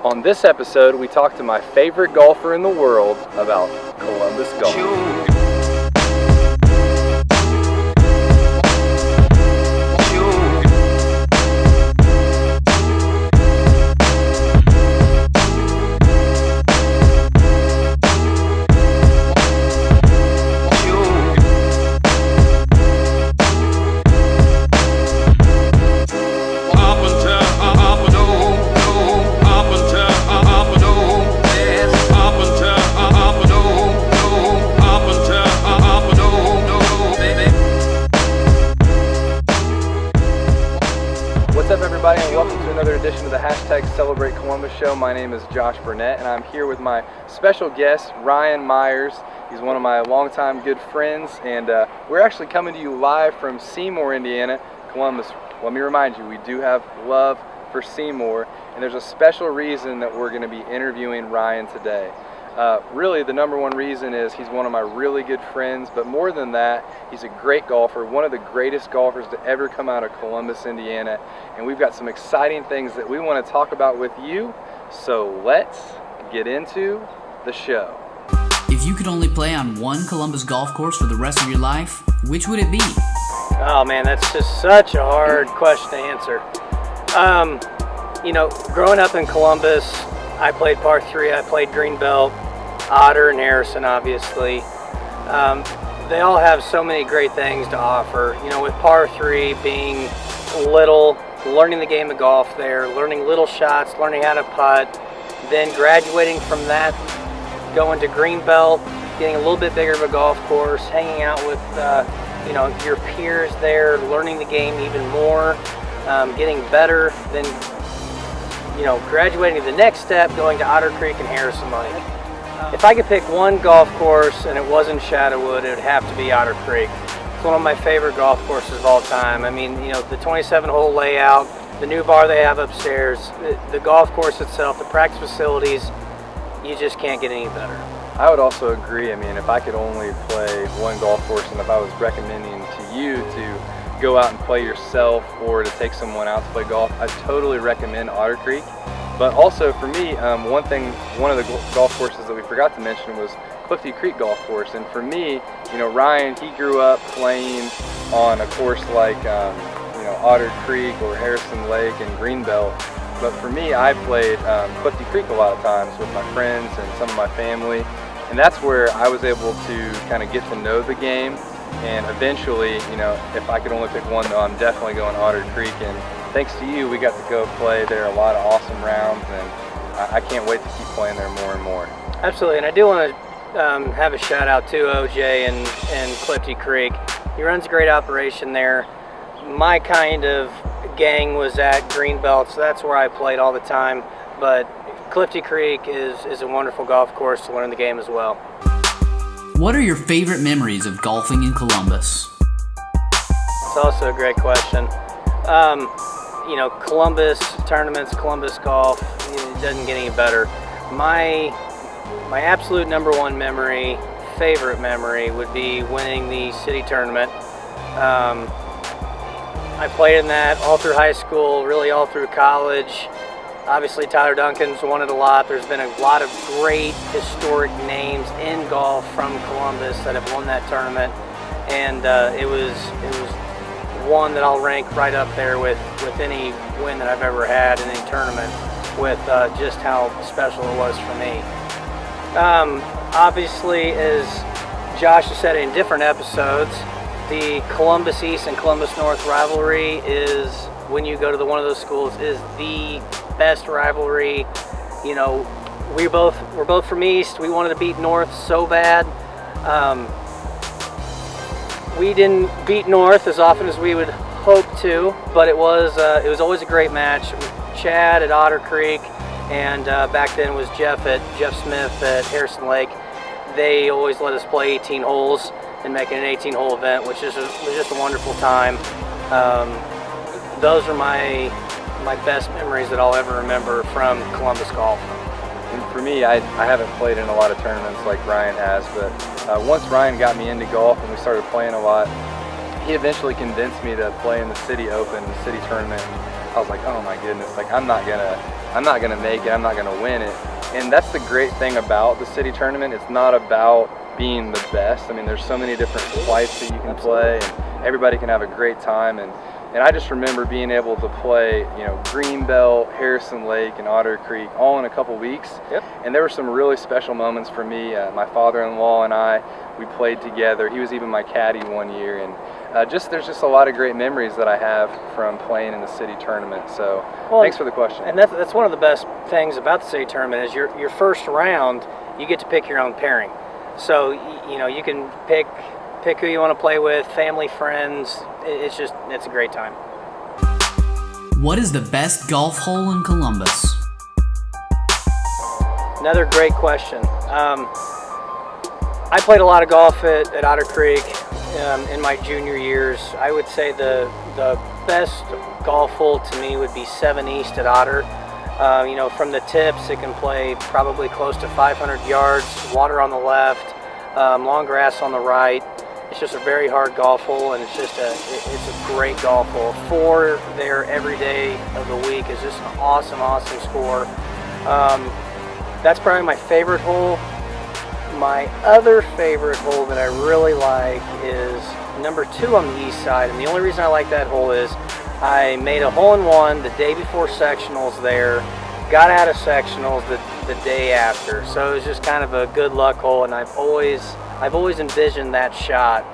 On this episode, we talk to my favorite golfer in the world about Columbus golf. And welcome to another edition of the #Celebrate Columbus show. My name is Josh Burnett and I'm here with my special guest, Ryan Myers. He's one of my longtime good friends, and we're actually coming to you live from Seymour, Indiana. Columbus, let me remind you, we do have love for Seymour, and there's a special reason that we're going to be interviewing Ryan today. Really, the number one reason is he's one of my really good friends, but more than that, he's a great golfer, one of the greatest golfers to ever come out of Columbus, Indiana, and we've got some exciting things that we want to talk about with you, so let's get into the show. If you could only play on one Columbus golf course for the rest of your life, which would it be? Oh man, that's just such a hard question to answer. You know, growing up in Columbus, I played par 3, I played Greenbelt, Otter, and Harrison, obviously. They all have so many great things to offer. You know, with par 3 being little, learning the game of golf there, learning little shots, learning how to putt, then graduating from that, going to Greenbelt, getting a little bit bigger of a golf course, hanging out with you know, your peers there, learning the game even more, getting better, then you know, graduating to the next step, going to Otter Creek and Harrison Lake. If I could pick one golf course and it wasn't Shadowood, it would have to be Otter Creek. It's one of my favorite golf courses of all time. I mean, you know, the 27-hole layout, the new bar they have upstairs, the golf course itself, the practice facilities, you just can't get any better. I would also agree. I mean, if I could only play one golf course, and if I was recommending to you to go out and play yourself or to take someone out to play golf, I totally recommend Otter Creek. But also for me, one of the golf courses that we forgot to mention was Clifty Creek Golf Course. And for me, you know, Ryan, he grew up playing on a course like you know, Otter Creek or Harrison Lake and Greenbelt. But for me, I played Clifty Creek a lot of times with my friends and some of my family, and that's where I was able to kind of get to know the game. And eventually, you know, if I could only pick one, though, I'm definitely going Otter Creek. And thanks to you, we got to go play there a lot of awesome rounds, and I can't wait to keep playing there more and more. Absolutely, and I do want to have a shout out to OJ and Clifty Creek. He runs a great operation there. My kind of gang was at Greenbelt, so that's where I played all the time. But Clifty Creek is a wonderful golf course to learn the game as well. What are your favorite memories of golfing in Columbus? It's also a great question. You know, Columbus tournaments, Columbus golf, it doesn't get any better. My absolute number one memory, favorite memory, would be winning the city tournament. I played in that all through high school, really all through college. Obviously, Tyler Duncan's won it a lot. There's been a lot of great historic names in golf from Columbus that have won that tournament, and it was one that I'll rank right up there with any win that I've ever had in any tournament, with just how special it was for me. Obviously, as Josh has said in different episodes, the Columbus East and Columbus North rivalry is, when you go to one of those schools, is the best rivalry. You know, we're both from East. We wanted to beat North so bad. We didn't beat North as often as we would hope to, but it was always a great match. Chad at Otter Creek, and back then was Jeff Smith at Harrison Lake. They always let us play 18 holes and make it an 18-hole event, which was just a wonderful time. Those are my best memories that I'll ever remember from Columbus golf. And for me, I haven't played in a lot of tournaments like Ryan has, but once Ryan got me into golf and we started playing a lot, he eventually convinced me to play in the City Open, the city tournament. I was like, oh my goodness, like I'm not gonna make it, I'm not gonna win it. And that's the great thing about the city tournament. It's not about being the best. I mean, there's so many different flights that you can play, and everybody can have a great time. And I just remember being able to play, you know, Greenbelt, Harrison Lake, and Otter Creek all in a couple weeks. Yep. And there were some really special moments for me. My father-in-law and I, we played together. He was even my caddy one year, and there's just a lot of great memories that I have from playing in the city tournament. So thanks for the question. And that's one of the best things about the city tournament is your first round, you get to pick your own pairing. So you know, you can pick who you want to play with, family, friends. It's a great time. What is the best golf hole in Columbus? Another great question. I played a lot of golf at Otter Creek in my junior years. I would say the best golf hole to me would be 7 East at Otter. You know, from the tips, it can play probably close to 500 yards, water on the left, long grass on the right. It's just a very hard golf hole, and it's a great golf hole. 4 there every day of the week is just an awesome score. That's probably my favorite hole. My other favorite hole that I really like is number 2 on the east side, and the only reason I like that hole is I made a hole-in-one the day before sectionals there, got out of sectionals the day after, so it was just kind of a good luck hole, and I've always envisioned that shot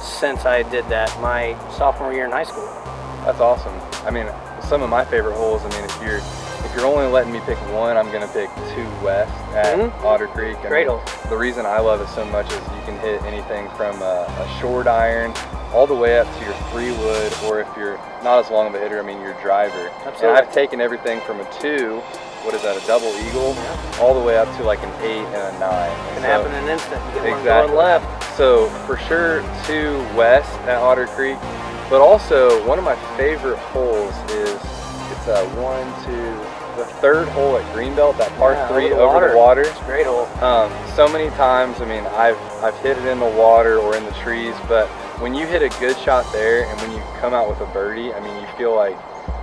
since I did that my sophomore year in high school. That's awesome. I mean, some of my favorite holes, I mean, if you're only letting me pick one, I'm going to pick 2 West at Otter Creek. Great hole. The reason I love it so much is you can hit anything from a short iron all the way up to your 3-wood, or if you're not as long of a hitter, I mean your driver. Absolutely. And I've taken everything from a 2, what is that, a double eagle, all the way up to like an 8 and a 9. It can happen in an instant. You get exactly. one going left. So for sure 2 West at Otter Creek, but also one of my favorite holes is it's the 3rd hole at Greenbelt, that par 3 over the water. It's a great hole. So many times, I mean, I've hit it in the water or in the trees, but when you hit a good shot there and when you come out with a birdie, I mean, you feel like,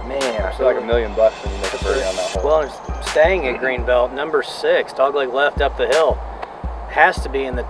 man, I feel like $1 million when you make a birdie on that hole. Well, and staying at Greenbelt, number 6, dogleg left up the hill, has to be in the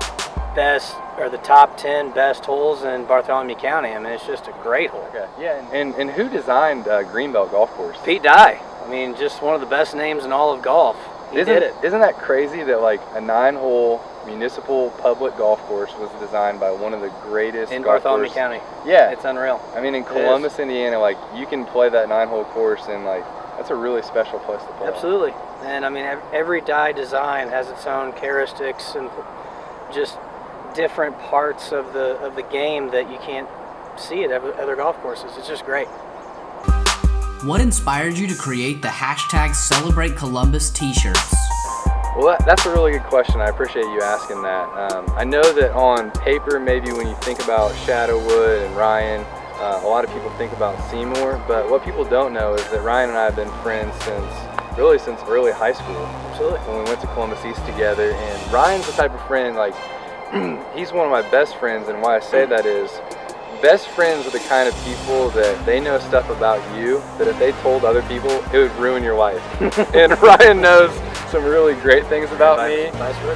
best or the top 10 best holes in Bartholomew County. I mean, it's just a great hole. Okay. Yeah, and who designed Greenbelt Golf Course? Pete Dye. I mean, just one of the best names in all of golf. He did it. Isn't that crazy that like a 9-hole municipal public golf course was designed by one of the greatest in golf Bartholomew course. County? Yeah, it's unreal. I mean, in Columbus, Indiana, like you can play that 9-hole course, and like that's a really special place to play. Absolutely. And I mean, every die design has its own characteristics and just different parts of the game that you can't see at other golf courses. It's just great. What inspired you to create the hashtag Celebrate Columbus t-shirts? Well, that's a really good question. I appreciate you asking that. I know that on paper, maybe when you think about Shadowood and Ryan, a lot of people think about Seymour, but what people don't know is that Ryan and I have been friends since early high school. Absolutely. When we went to Columbus East together, and Ryan's the type of friend, like, he's one of my best friends, and why I say that is, best friends are the kind of people that they know stuff about you that if they told other people, it would ruin your life. And Ryan knows some really great things about me,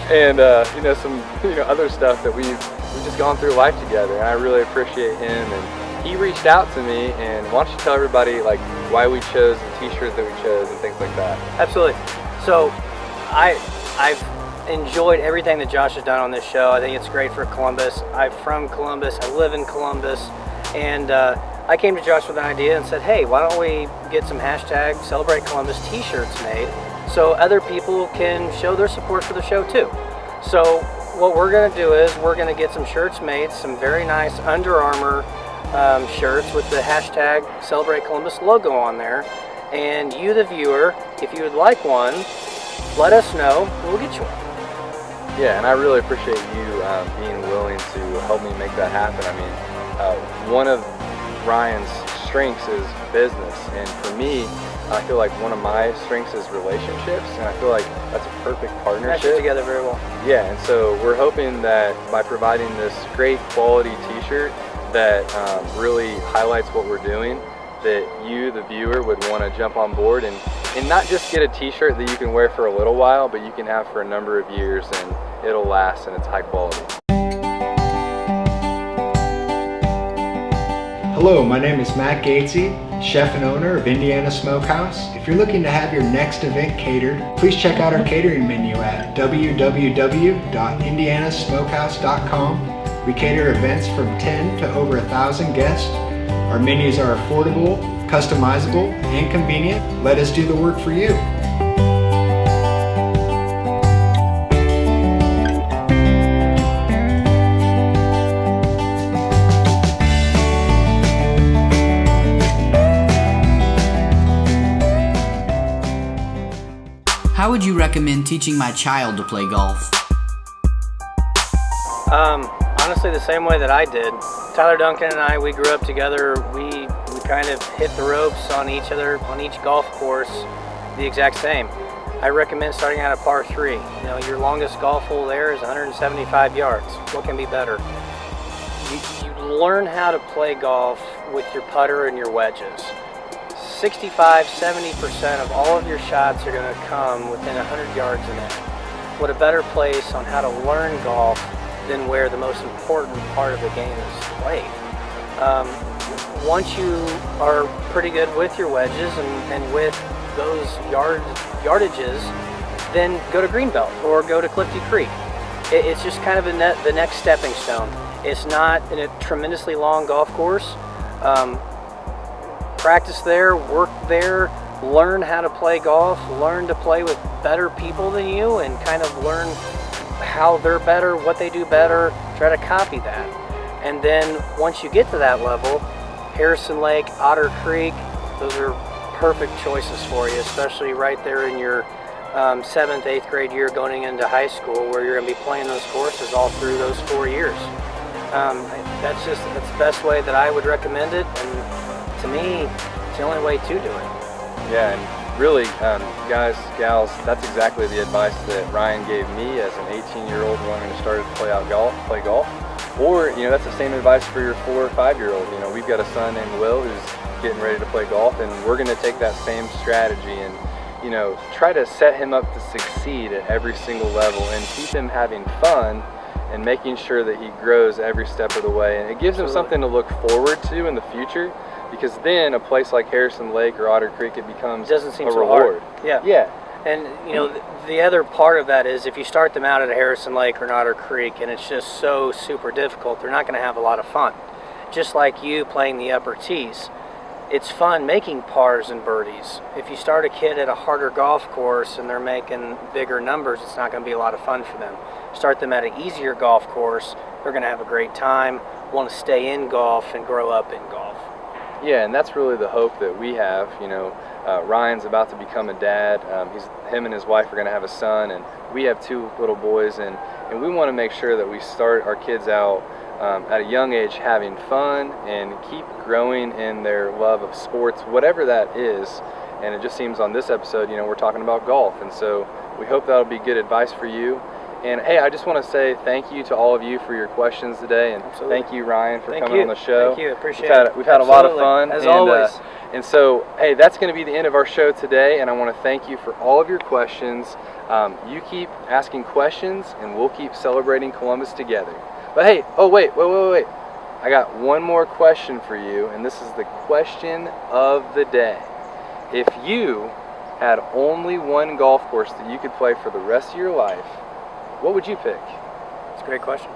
and some other stuff that we've just gone through life together, and I really appreciate him. And he reached out to me, and why don't you tell everybody like why we chose the t-shirt that we chose and things like that. Absolutely. So I've enjoyed everything that Josh has done on this show. I think it's great for Columbus. I'm from Columbus. I live in Columbus, and I came to Josh with an idea and said, hey, why don't we get some hashtag Celebrate Columbus t-shirts made so other people can show their support for the show too. So what we're going to do is we're going to get some shirts made, some very nice Under Armour shirts with the hashtag Celebrate Columbus logo on there, and you, the viewer, if you would like one, let us know and we'll get you one. Yeah, and I really appreciate you being willing to help me make that happen. I mean, one of Ryan's strengths is business, and for me, I feel like one of my strengths is relationships, and I feel like that's a perfect partnership. Matches together very well. Yeah, and so we're hoping that by providing this great quality t-shirt that really highlights what we're doing, that you, the viewer, would want to jump on board and not just get a t-shirt that you can wear for a little while, but you can have for a number of years and it'll last and it's high quality. Hello, my name is Matt Gatesy, chef and owner of Indiana Smokehouse. If you're looking to have your next event catered, please check out our catering menu at www.indianasmokehouse.com. We cater events from 10 to over 1,000 guests. Our menus are affordable, customizable, and convenient. Let us do the work for you. How would you recommend teaching my child to play golf? Honestly, the same way that I did. Tyler Duncan and I, we grew up together. We kind of hit the ropes on each other, on each golf course, the exact same. I recommend starting out at par 3. You know, your longest golf hole there is 175 yards. What can be better? You learn how to play golf with your putter and your wedges. 65-70% of all of your shots are going to come within 100 yards of net. What a better place on how to learn golf than where the most important part of the game is played. Once you are pretty good with your wedges and with those yardages, then go to Greenbelt or go to Clifty Creek. It's just kind of the next stepping stone. It's not a tremendously long golf course. Practice there, work there, learn how to play golf, learn to play with better people than you, and kind of learn how they're better, what they do better, try to copy that. And then once you get to that level, Harrison Lake, Otter Creek, those are perfect choices for you, especially right there in your 7th, 8th grade year going into high school, where you're going to be playing those courses all through those 4 years. That's the best way that I would recommend it, and to me, it's the only way to do it. Yeah, and really, guys, gals, that's exactly the advice that Ryan gave me as an 18-year-old wanting to start to play golf. Or, you know, that's the same advice for your 4 or 5-year-old. You know, we've got a son named Will who's getting ready to play golf, and we're going to take that same strategy and, you know, try to set him up to succeed at every single level and keep him having fun and making sure that he grows every step of the way. And it gives him something to look forward to in the future, because then a place like Harrison Lake or Otter Creek, it becomes doesn't seem a so reward. hard. Yeah. Yeah. And you know, the other part of that is if you start them out at Harrison Lake or Otter Creek and it's just so super difficult, they're not going to have a lot of fun. Just like you playing the upper tees. It's fun making pars and birdies. If you start a kid at a harder golf course and they're making bigger numbers, it's not going to be a lot of fun for them. Start them at an easier golf course, they're going to have a great time, want to stay in golf and grow up in golf. Yeah, and that's really the hope that we have. You know, Ryan's about to become a dad. Him and his wife are going to have a son, and we have 2 little boys, and we want to make sure that we start our kids out at a young age having fun and keep growing in their love of sports, whatever that is. And it just seems on this episode, you know, we're talking about golf, and so we hope that'll be good advice for you. And hey, I just want to say thank you to all of you for your questions today, and thank you, Ryan, for coming on the show. Thank you, appreciate it. We've had a lot of fun, as always. And so, hey, that's going to be the end of our show today, and I want to thank you for all of your questions. You keep asking questions, and we'll keep celebrating Columbus together. But hey, wait. I got one more question for you, and this is the question of the day. If you had only one golf course that you could play for the rest of your life, what would you pick? It's a great question.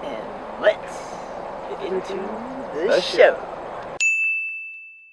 And let's get into the show.